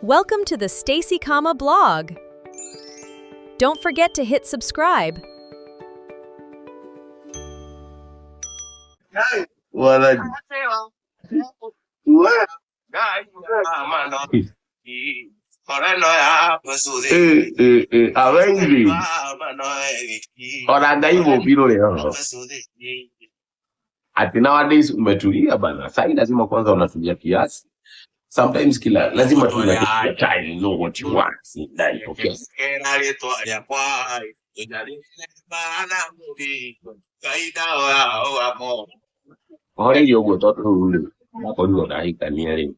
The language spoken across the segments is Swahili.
Welcome to the Stacy Kama blog. Don't forget to hit subscribe. Ati nowadays umetulia bana. Sasa lazima kwanza unatulia kiasi. Sometimes lazima tunatia time, you know what you want. Okay. Ore yogo totu hapo ndio dakika ni ile.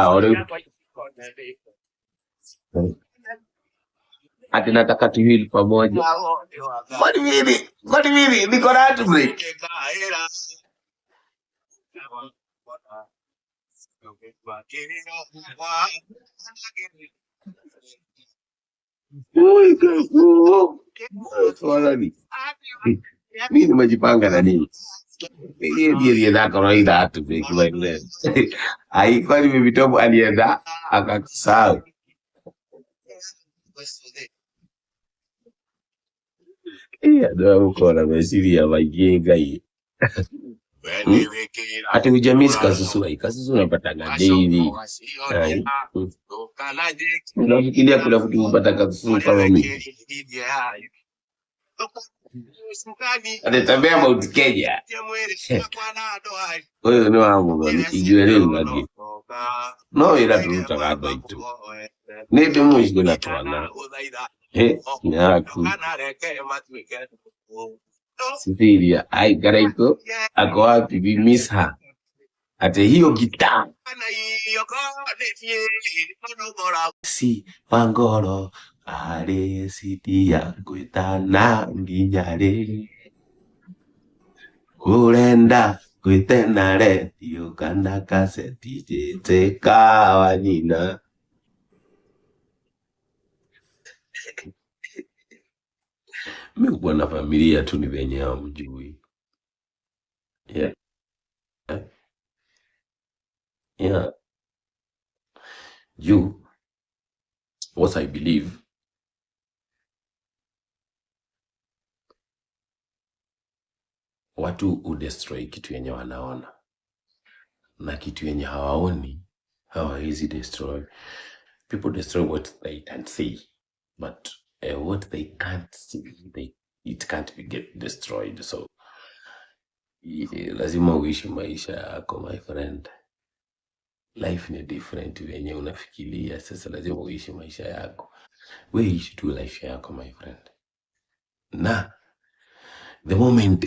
Ore ati nataka tuwili pamoja. Mali niko na hatu break. Mimi nimejipanga na nini? Ndiye na kawaida hatu break wewe. Haikuwa ni vitobu alienda akakusahau. Ndio uko na mesiri ya majenga hii. Ati ujamisi kasusu unapata daily. Unafikiria kuna mtu unapata kasusu kama mimi? Anatembea Mount Kenya. Wewe ni wangu bwana, ijue leo ngapi? No ila tutakaga itu. Ndio mwisho na tuana. Nyaku. Sifiria, ai garaiko, ako wapi we miss her. Ate hiyo gitaa. Si pangoro ale sitia kuitana nginyare. Urenda kuitenare yukanda kaseti teka wanyina. Mimi kwa na familia tu ni venye hamjui. Yeah. Yeah. You, what I believe, watu udestroy kitu yenye wanaona. Na kitu yenye hawaoni, hawawezi destroy. People destroy what they can see. But what they can't see, it can't be get destroyed. So, lazima uishi maisha yako, my friend. Life ni different wenye unafikiria. Sasa lazima uishi maisha yako. We ishi tu life yako, my friend. Na the moment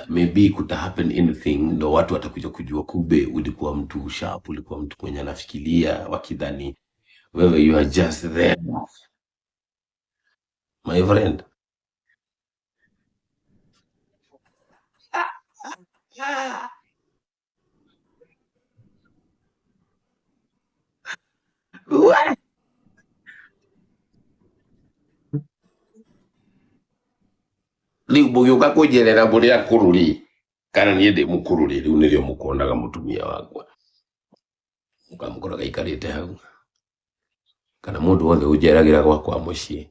maybe kuta happen anything, ndo watu watakuja kujua kube ulikuwa mtu sharp, ulikuwa mtu mwenye anafikiria, wakidhani wewe you are just there, my friend. What? Liu bugiuka kujerera buria kururi kana niende mukururi riu nirio mukondaga mutumia wakwa ukamukoraga ikarite hau kana mundu wothe ujeragira gwakwa mucii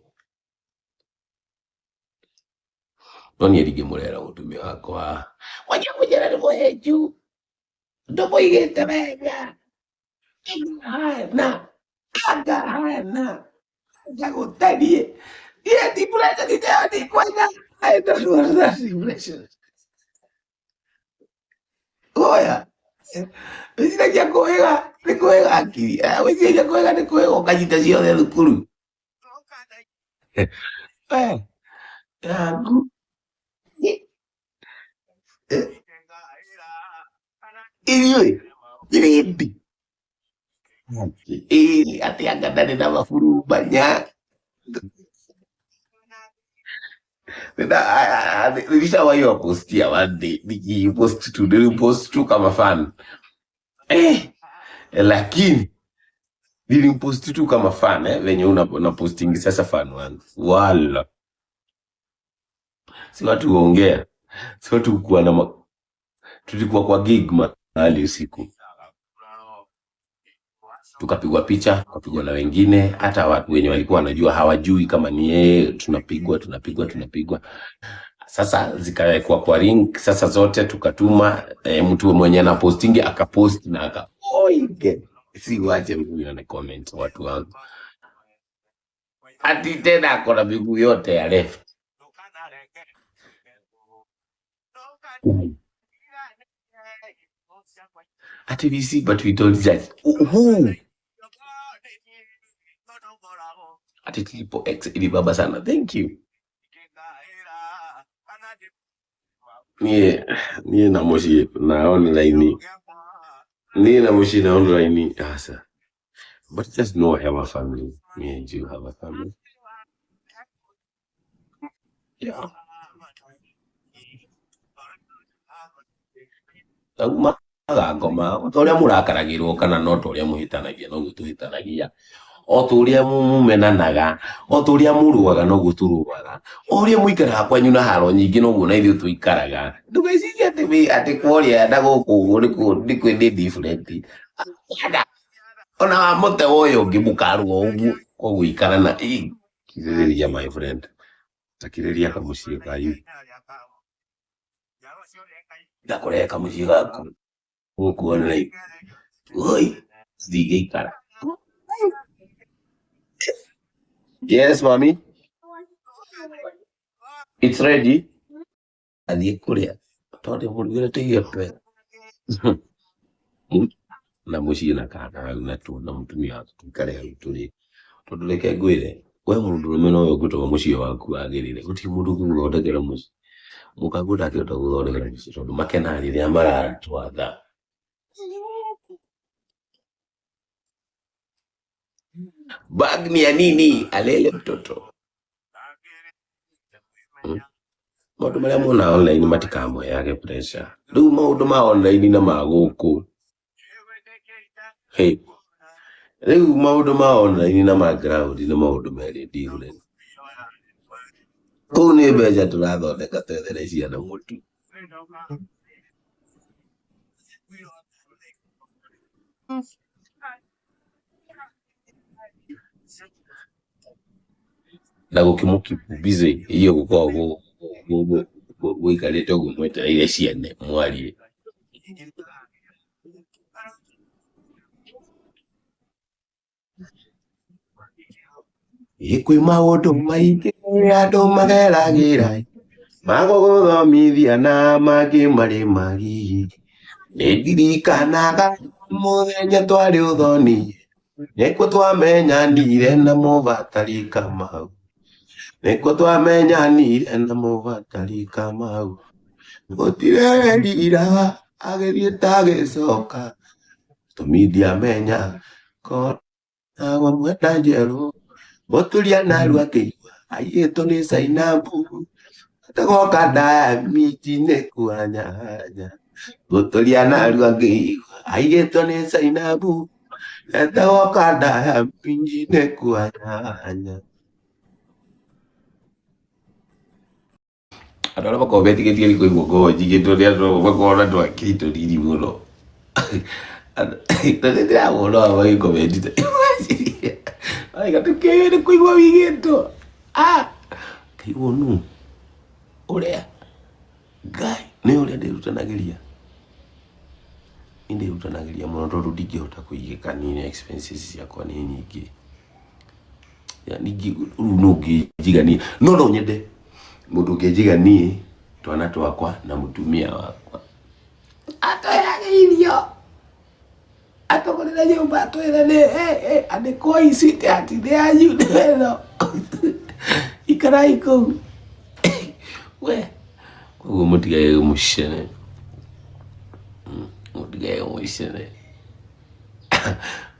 noni erige murera mutumia wakwa wajia kujerera muhenju ndomo igete wega na anga gutanie ye dipuleta dite kwenda I don't want that impression. Oya. Wizira kia kuwega, ni kuwega akili. Wizira kia kuwega ni kuwega ukajita sio de thukuru. Yangu. Ili ipi? Ati angana na mafuru banyak. Nilishawahi wapostia one day, nilipost tu kama fan. Lakini Nilimposti tu kama fan venye una posting sasa fan wangu. Wala. Si watu huongea. Si watu kuwa na tulikuwa kwa gig mahali usiku. Tukapigwa picha, tukapigwa na wengine, hata watu wenye walikuwa wanajua hawajui kama ni yeye, tunapigwa. Sasa zikawekwa kwa ring, sasa zote tukatuma, mtu mwenye na postingi akapost na oige. Si wache mtu na comment watu wangu. Ati tena akona miguu yote ya left. Ati we see but we don't judge. Who? Ati Triple X ili baba sana. Thank you. Nie na moshi na online. Nie na moshi na online. Asa. But just know I have a family. Me and you have a family. Yeah. Ngoma otoria murakaragirwo kana no toria muhitanagia no gutuhitanagia otoria mumenanaga otoria muruaga no guturuaga oria muikaraga kwanyu na haro nyingi no guo na ithu tuikaraga ndugeciria ati kwaria nda guku ndikwe ndi different ona wa mote woyo ngi mukaruo uguo koguo ikara na kiriria my friend takiriria kamucie kayu ndakureka mucie gaku ukuona oi zigeikara. Yes, mommy. It's ready. Athie kuria tondu murugire tuigepe na mucie na kana na tu na mutumia tukare hau turi tondu reke ngwire we mundurume no yo gutwa mucie waku agirire guti mundu guthondekera mucie mukaguda akirota guthondekera mucie tondu makena riria maratwatha. Bag ni ya nini? Alele mtoto. Maundu maria mona online matikamwe yake pressure. Riu maundu ma online na maguku. Hey. Riu maundu ma online na ma ground na maundu meri different. Kau ni beja turathondeka twethere ciana mutu. Na gukimuki busy iyo gukorwo guikarite uguo mwetereire ciene mwarie ikwi maundu maingi andu mageragira maguguthomithia na mangi mari magi ndirikanaga muthenya twari uthoni nikuo twamenyanire na muvatari Kamau nikuo twamenyanire na muvatari Kamau gutirerira agithie tagicoka tumithiamenya ko agwa mwenda njeru guturia narua kiigua aitu ni Zainabu atagoka miti nikuanyanya guturia narua kiigua aitu ni Zainabu atagoka miti nikuanyanya. Adora bako beti ke tieli ko go jige to dia ro bako na to akito diri mulo. Tade dia mulo aba ko beti. Ai ka to ke de ko iwa wigento. Kai wonu. Ore. Gai, ne ore de utanagiria. Inde utanagiria muno to rudike utakuigeka nini expenses yako ni nyingi. Ya nigi unugi jigani. No nyende. Mundu ngejiganie twana twakwa na mutumia wakwa atoyage irio atogorera nyumba atwirane ande koi site ati de ayu ndero ikarai ko we ko mutigaye mushene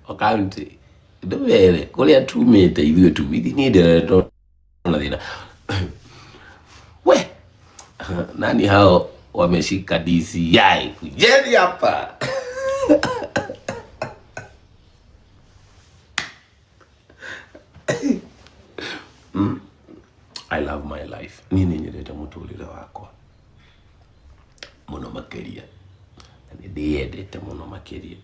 akaunti ndovere kuria tumite ithuĩ tu ithininde tona thina we nani hao wameshika DCI kujeni hapa life. Nini nyerete muturire wakwa muno makeria, ni ndiendete muno makeria.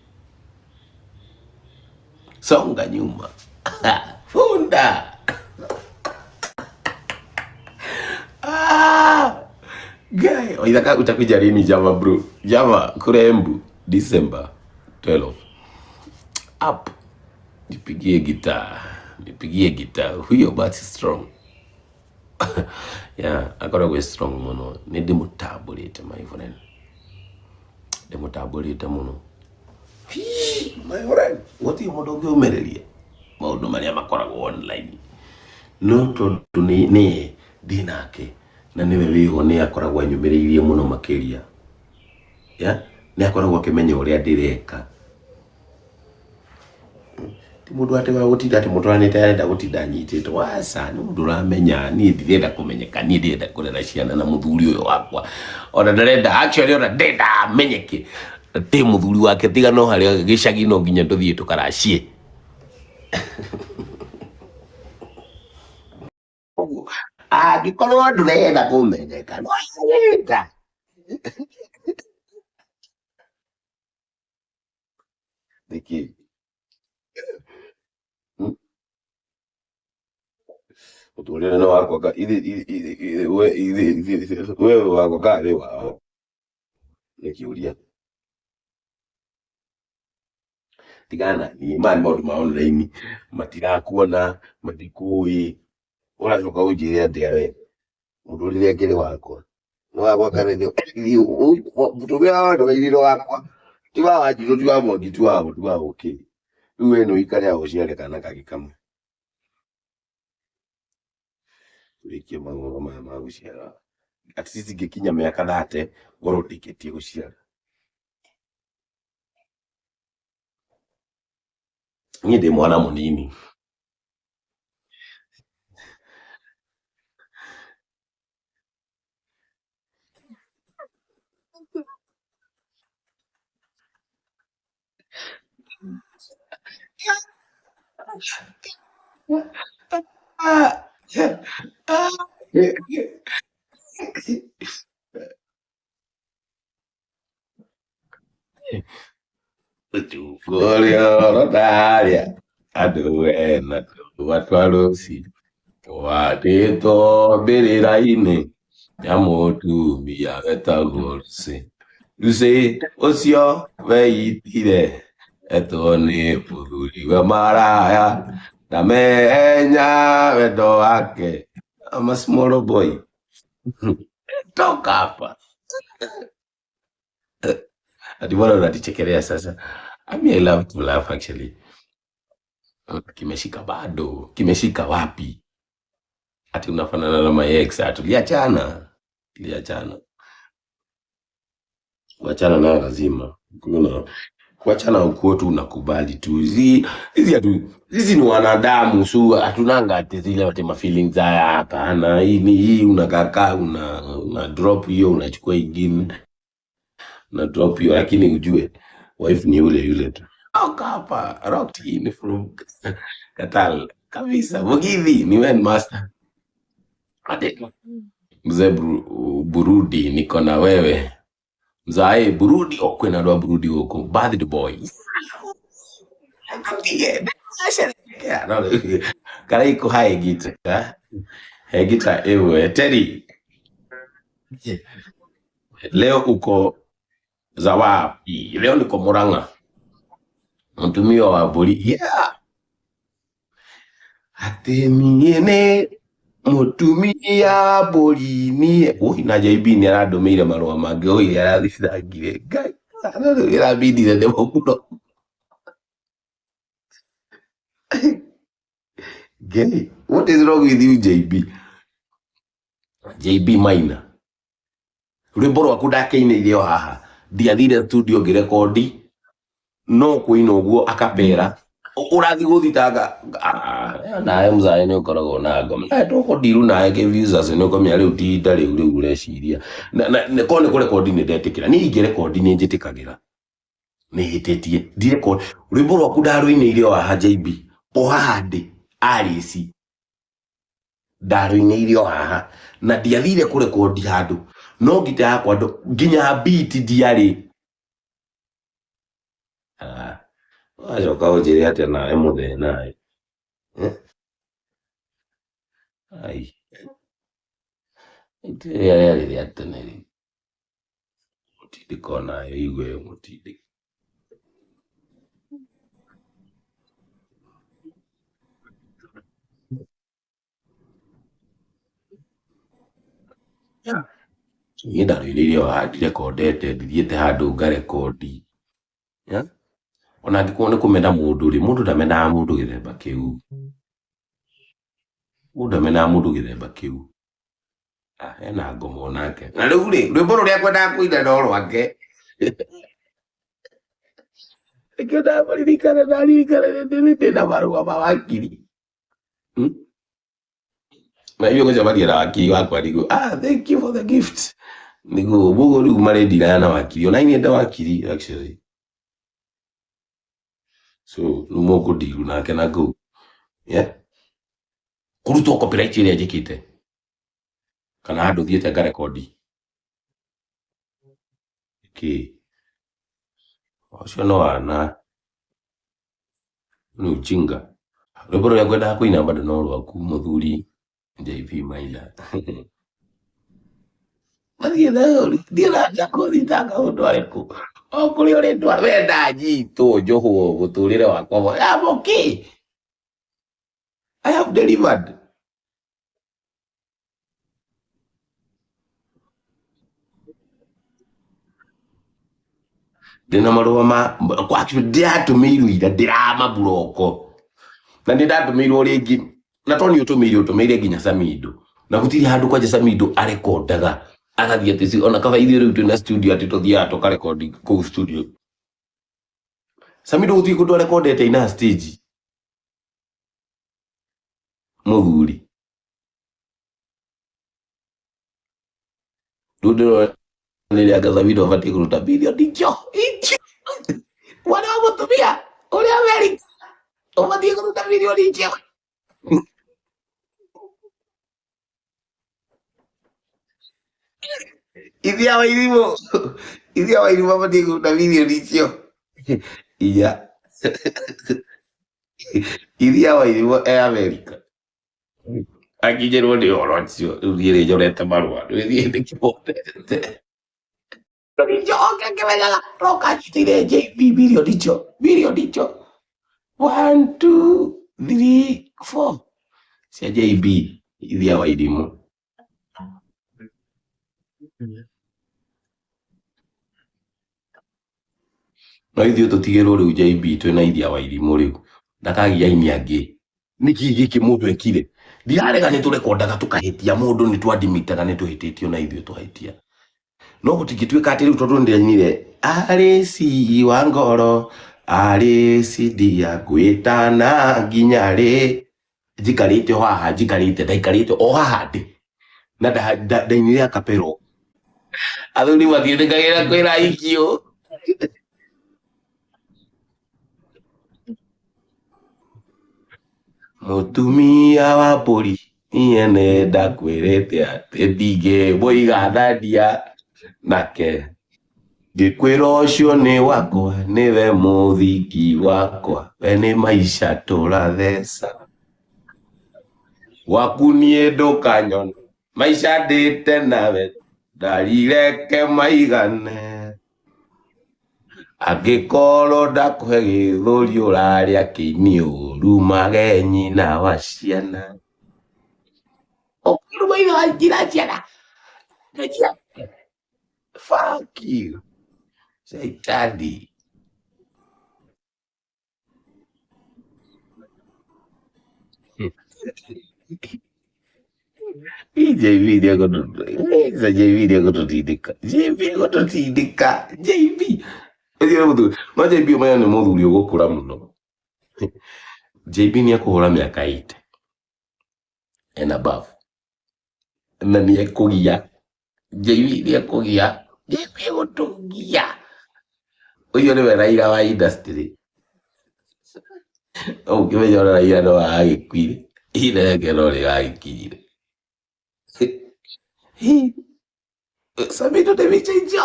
Songa nyuma. Funda. Guy, oidaka utakuja lini Java bro? Java kule Embu December 12. Up. Nipigie gitaa. Huyo basi strong. Yeah, akoragwo strong muno. Ni ndimutabulite my friend. Ndimutabulite muno. My friend, goti mundu ungi umererie maundu maria makoragwo online. No tondu ni dinake na niwe wiho ni akoragwo anyumiriirie muno makiria. Ya, ni akoragwo akimenya uria ndireka. Ti mundu ate wa gutinda ati mutwanite arenda gutinda nyititwo. Wasa ni mundu uramenya ni ndirenda kumenyeka, ni ndirenda kurera ciana na muthuri uyo wakwa. Ona ndirenda actually ona ndenda menyeke. Ti muthuri wake tiga no haria gicagi no nginya nduthie tukaracie. Gikorwo ndurenda kumenyeka no ndenda. Niki uturire no wakwa ka wewe wakwa ka ri wao nikiuria tigana ni mani maundu ma online matirakuona matikui uracoka unjire atia we muturire ngiri wakwa no wakwa kana ni mutumia wandu wairiro wakwa ti wa wanjiru ti wa Mwangi ti wa okay riu no ikare aho ciare kana kagikamwe turikie maundu ma guciara at least ngikinya miaka 30 ngoro ndiketie guciara. Ni ndi mwana munini. Golio rotaria aduena watwalusi watito biriraine ya mutumia wetagorse rusi ucio weitire etoni muthuri wa maraya na menya wendo wake. I'm a small boy. Toka hapa. Ati bwana unatichekelea sasa. I mean, I love to laugh actually. Kimeshika bado. Kimeshika wapi? Ati unafanana na my ex. Tuliachana. Kuachana nayo lazima. Kuachana ukuo tu unakubali tu. Hizi ni wanadamu. So hatunanga ati zile wate ma feelings haya hapana. Hii unakaka una drop hiyo unachukua ingine. Na drop hiyo lakini ujue wife ni yule tu. Toka hapa rocked in from Katal kabisa. Mugithi ni when master. Ate mzee Burudi niko na wewe. Mzae Burudi okwe na doa Burudi huko. Bad the boy. Kara iko hai gita. Hai gita ewe. Teddy. Leo uko za wapi? Leo niko Murang'a. Mtumio wa Buri. Yeah. Ate miene mutumia Buri ni. Na JB ni aradomeire marua mange. Arathithagire. Ngai. Irabidi nende mukuno. Gay. What is wrong with you, JB? JB Maina. Rwimbo rwaku ndakeine haha ndiathire studio ngirekodi no kuina uguo akapera urathi guthitanga nae mzae ni ukoragwo na ngoma toko ndiru nae ke views ni ukomia riu tinda riu ureciria na ko ni kurekodi ni ndetikira ni ingirekodi ni njitikagira ni hitetie ndirekodi rwimbo rwaku ndaruine haha JB o handi arisi ndaroine irio haha na ndiathire kurekondi handu no ngita yakwa nginya beat ndiari ajoka unjire atia nawe muthena ai itiria yari ria tene mutindiko nayo igwe mutindiko niĩ ndarũire irio haha ndirekondete ndithiĩte handũ ngarekondi ona angĩkorwo nĩ kũmena mũndũ rĩ mũndũ ndamenaga mũndũ gĩthemba kĩu mũndũ ndamenaga mũndũ gĩthemba kĩu hena ngomo nake na rĩu rĩ rwĩmbo rũrĩa ngwendaga kũina no rwake nĩkĩo ndaririkana ndĩna marũa ma wakiri na hiyo ngũcemania na wakiri wakwa nĩguo thank you for the gift nĩguo mũguo rĩu marendira na wakiri ona niĩ ndĩ wakiri actually so rĩu mũkũndiru nake na ngũ kũrutwo copyright ĩrĩa njĩkĩte kana handũ thiĩte ngarekondi ũcio no wana nĩ ujinga rwĩmbo rũrĩa ngwendaga kũina bado no rwaku mũthuri JP Maina mathiĩ thiĩ na kũthitanga ũndũ arĩkũ o kũrĩa ũrĩtwa wenda njitũ njohwo mũtũrĩre wakwa I'm okay I have delivered ndĩna marũa ma ndiratũmĩirwo ira ndĩramabuloko na nĩndatũmĩirwo rĩngĩ na to nĩ ũtũmĩire nginya Samido na gũtirĩ handũ kwanja Samido arekondaga agathiĩ atĩ ona kaba ithuĩ rĩu twĩna studio atĩ tũthiaga tũkarekondi kũu studio Samido gũthiĩ kũndũ arekondete ina stage mũthuri ndũndĩrwo nĩrĩa anga Samido abatiĩ kũruta video icio mwana wa mũtumia ũrĩa Amerika ũbatiĩ kũruta video icio Ithia Wairimu abatiĩ kũruta video icio Ithia Wairimu Amerika akinyĩrwo nĩ ũhoro ũcio rĩu thiĩ rĩ njorete marũa rĩu ndĩkĩhotete njoke ngĩmenyaga no kanjitĩire JB bilioni icio 1 2 3 4 cia JB Ithia Wairimu no ithuĩ tũtigĩrwo rĩu JB twĩna Ithia Wairimu rĩu ndakagia aini angĩ nĩkĩ gĩkĩ mũndũ ekire ndirarega nĩtũrekondaga tũkahĩtia mũndũ nĩtwandimitaga nĩtũhĩtĩtio na ithuĩ twahĩtia no gũtingĩtuĩka atĩ rĩu tondũ ndĩrainire arĩci wa ngoro arĩci ndia ngwĩtana nginya rĩ njikarĩte o haha ndaikarĩte o haha ndĩ na ndainire akapero athuri matiĩtĩkagĩra kwĩra ikio mũtumia wa mbũri niĩ nenda kwĩrĩte atĩ ndingĩmũiga Nadia nake ngĩkwĩra ũcio nĩ wakwa nĩwe mũthingi wakwa we nĩ maica tũratheca gwaku niĩ ndũkanyona maica ndĩte nawe ndarireke maigane angĩkorwo ndakũhe gĩthũri ũrarĩa kĩini ũru magenyi na wa ciana ũkĩruma ithe wa njira ciana fuck you Saitani JB nĩegũtũtindĩka JB no JB ũmenya nĩ mũthuri ũgũkũra mũno JB nĩekũhũra mĩaka 8 and above na nĩekũgia JB nĩekũgia JB gũtũgia ũyũ nĩwe Raila wa industry ũkĩmenya ona Raila no agĩkuire ihinda rĩake no rĩgagĩkinyire Hi, sabido de vichenjo.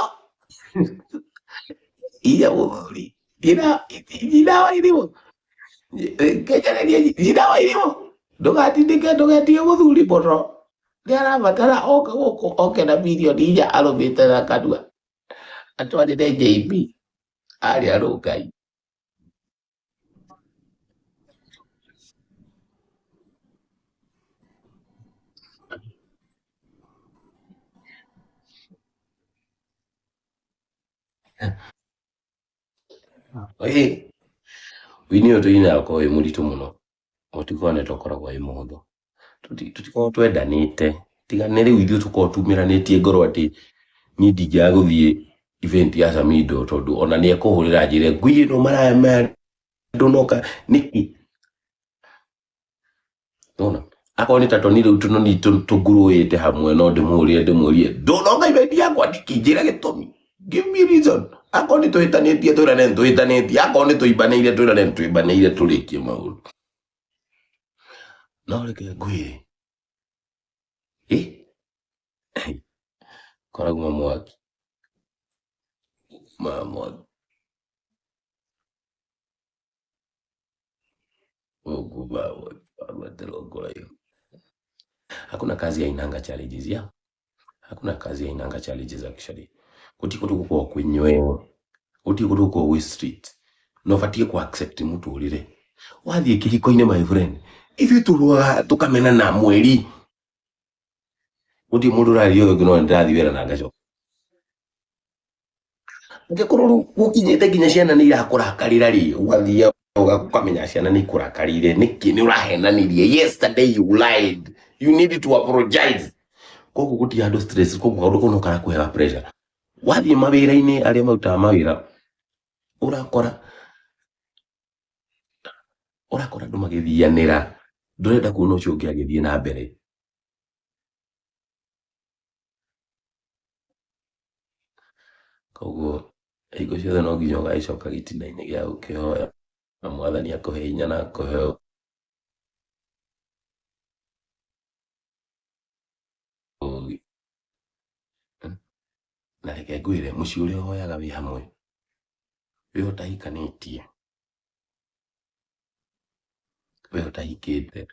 Iya muthuri. Ina irimo. Kenyana ina irimo. Ndũgatindĩke ndũgetie mũthuri mũno nĩarabatara oka gũkũ oke na mirioni 4 arũmĩte na kanua atwarĩre JB arĩa Rongai. Ĩĩ wini ũyũ tũinaga ũkorwo wĩ mũritũ mũno ũtikorwo nĩ tũkoragwo wĩ mũhũthũ tũtikoragwo twendanĩte tiga nĩ rĩu ithuĩ tũkoragwo tumĩranĩtie ngoro atĩ niĩ ndingĩaga gũthiĩ event ya Samido tondũ ona nĩ ekũhũrĩra njĩre ngui ĩno maraya maya ndũnoka nĩkĩ ona akorwo nĩ ta toni rĩu tũnoni tũngurũĩte hamwe no ndĩmũrie ndũnoka event yakwa nĩkĩ njĩra gĩtũmi give me reason akorwo nĩ twĩtanĩtie twĩrane nĩ twĩtanĩtie akorwo nĩ tũimbanĩire twĩrane nĩ tũimbanĩire tũrĩkie maũndũ no reke ngwĩre koraguma mwaki mwaki hakuna kazi hainanga challenges ya hakuna kazi hainanga challenges actually gutiko tugukorwo kwinyweo gutiko tugukorwo gwi street no batie ku accept muturire wathie kiriko-ine my friend if turwa tukamena na mweri uti mundu rariyo ngino ndathi wera na ngacoka ngekorwo gukinyite ginya ciana ni irakurakarira ri wathie ukamenya ciana ni ikurakarire niki ni urahenanirie yesterday you lied you need to apologize koguo guti handå stress koguo kaundu kono kara kuhega pressure wathie mawira-ini aria mautaga mawira urakora andu magithianira ndurenda kuona ucio ungi agithie na mbere koguo iko ciothe no nginya ũgaicoka gĩtina-inĩ gĩa gũkĩhoya na mwathani akũhe hinya na akũhe ũũgĩ na reke ngwĩre mũciĩ ũrĩa ũhoyaga wĩ hamwe wĩ ũtahikanĩtie wĩ ũtahikĩte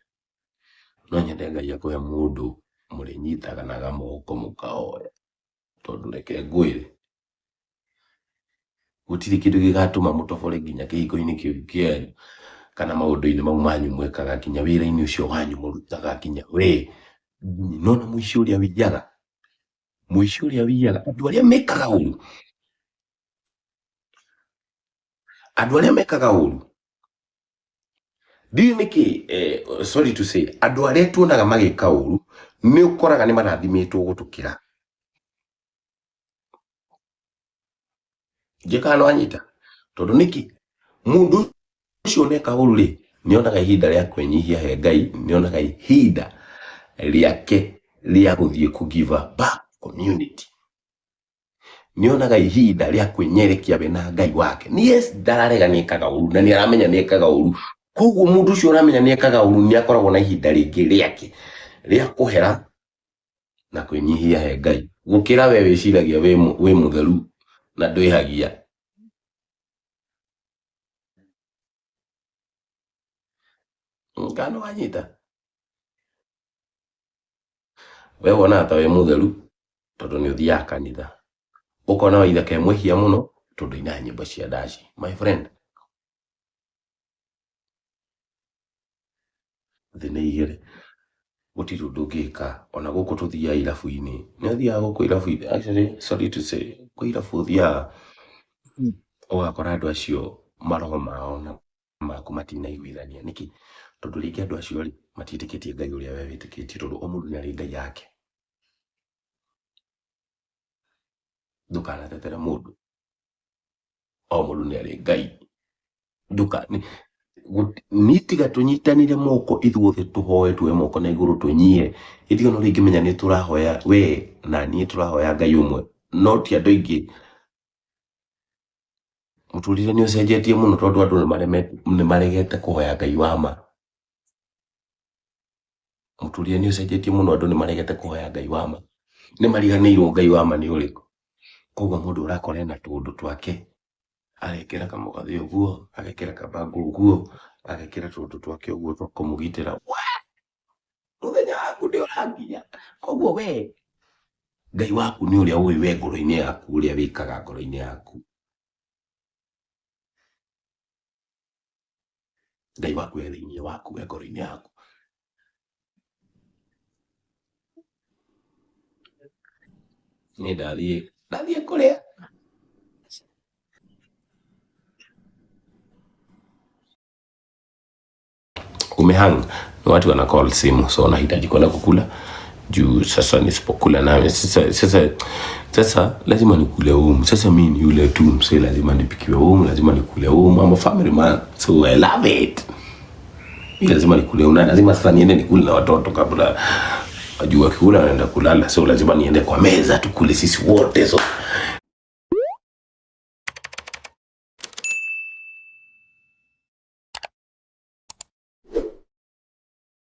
no nyende Ngai akũhe mũndũ mũrĩnyitaganaga moko mũkahoya tondũ reke ngwĩre gũtirĩ kĩndũ gĩgatũma mũtobore nginya kĩhiko-inĩ kĩu kĩanyu kana maũndũ-inĩ mau manyu mwĩkaga nginya wĩra-inĩ ũcio wanyu mũrutaga nginya we nona mũici ũrĩa wiyaga andũ arĩa mekaga ũru ndiũ nĩkĩ sorry to say andũ arĩa tuonaga magĩka ũru nĩ ũkoraga nĩ marathimĩtwo gũtũkĩra njĩkaga no anyita tondũ nĩkĩ mũndũ ũcio neka ũru rĩ nĩonaga ihinda rĩa kwĩnyihia he Ngai nĩonaga ihinda rĩake rĩa gũthiĩ ku give back community nĩonaga ihinda rĩa kwĩnyerekia we na Ngai wake yes ndararega nĩekaga ũru na nĩaramenya nĩekaga ũru koguo mũndũ ũcio ũramenya nĩekaga ũru nĩakoragwo na ihinda rĩngĩ rĩake rĩa kũhera na kwĩnyihia he Ngai gũkĩra we wĩciragia wĩ mũtheru na ndwĩhagia ngano wanyita we wonaga ta wĩ mũtheru tondũ nĩ ũthiaga kanitha ũkona waitha ke mwĩhia mũno tondũ ina nyĩmbo cia ndaci my friend thĩ nĩ igĩrĩ gũtirĩ ũndũ ũngĩka ona gũkũ tũthiaga irabu-inĩ nĩ ũthiaga gũkũ irabu-inĩ actually sorry to say kwĩ irabu ũthiaga ũgakora andũ acio maroho mao na maku matinaiguithania nĩkĩ tondũ rĩngĩ andũ acio rĩ matiĩtĩkĩtie Ngai ũrĩa we wĩtĩkĩtie tondũ o mũndũ nĩ arĩ Ngai yake ndũkanatetere mũndũ o mũndũ nĩ arĩ Ngai nitiga tũnyitanire moko ithuothe tũhoe tuoe moko na igũrũ tũnyie itiga no rĩngĩ menya nĩ tũrahoya we na niĩ tũrahoya Ngai ũmwe no ti andũ aingĩ mũtũrĩre nĩ ũcenjetie mũno tondũ andũ nĩ maregete kũhoya Ngai wa ma mũtũrĩre nĩ ũcenjetie mũno andũ nĩ maregete kũhoya Ngai wa ma nĩ mariganĩirwo Ngai wa ma nĩ ũrĩkũ. Koguo mũndũ ũrakora ena tũũndũ twake, agekĩra kamũgathĩ ũguo, agekĩra kabangũ ũguo, agekĩra tũũndũ twake ũguo twa kũmũgitĩra. Mũthenya waku nĩ ũranginya. Koguo we Ngai waku nĩ ũrĩa ũĩ we ngoro-inĩ yaku ũrĩa wĩkaga ngoro-inĩ yaku. Ngai waku e thĩinĩ waku we ngoro-inĩ yaku. Nĩ ndathiĩ kũrĩa umehang ni watu wana call simu, so nahitaji kwenda kukula juu sasa nisipokula nawe sasa lazima nikule sasa mimi ni yule tu msee, lazima nipikiwe lazima nikule I'm a family man, so I love it. Mimi lazima nikule na lazima sasa niende nikule na watoto kabla wajua kula naenda kulala, so lazima niende kwa meza tukule sisi wote, so